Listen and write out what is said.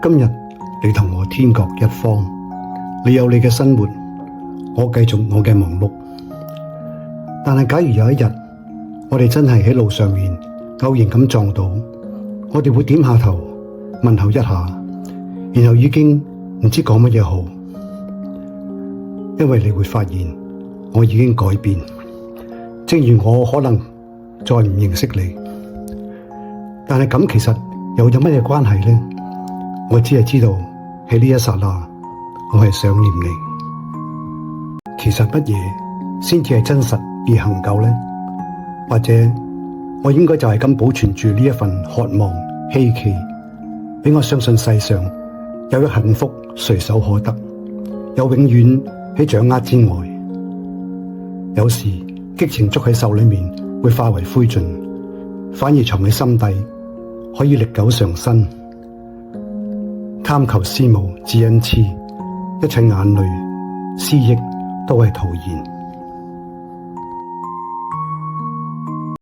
今日你同我天各一方，你有你嘅生活，我繼續我嘅忙碌。但係假如有一日，我哋真係喺路上面偶然咁撞到，我哋會點下頭問候一下，然後已經唔知講乜嘢好，因為你會發現我已經改變，正如我可能再唔認識你，但係咁其實又有乜嘢關係呢？我只係知道喺呢一剎那，我係想念你。其實乜嘢先至係真實而恆久呢？或者我應該就係咁保存住呢一份渴望希冀，俾我相信世上有一幸福隨手可得，有永遠喺掌握之外。有時激情捉喺手裏面會化為灰燼，反而藏喺心底可以歷久常新。貪求思慕只因痴，一切眼淚思憶都係徒然。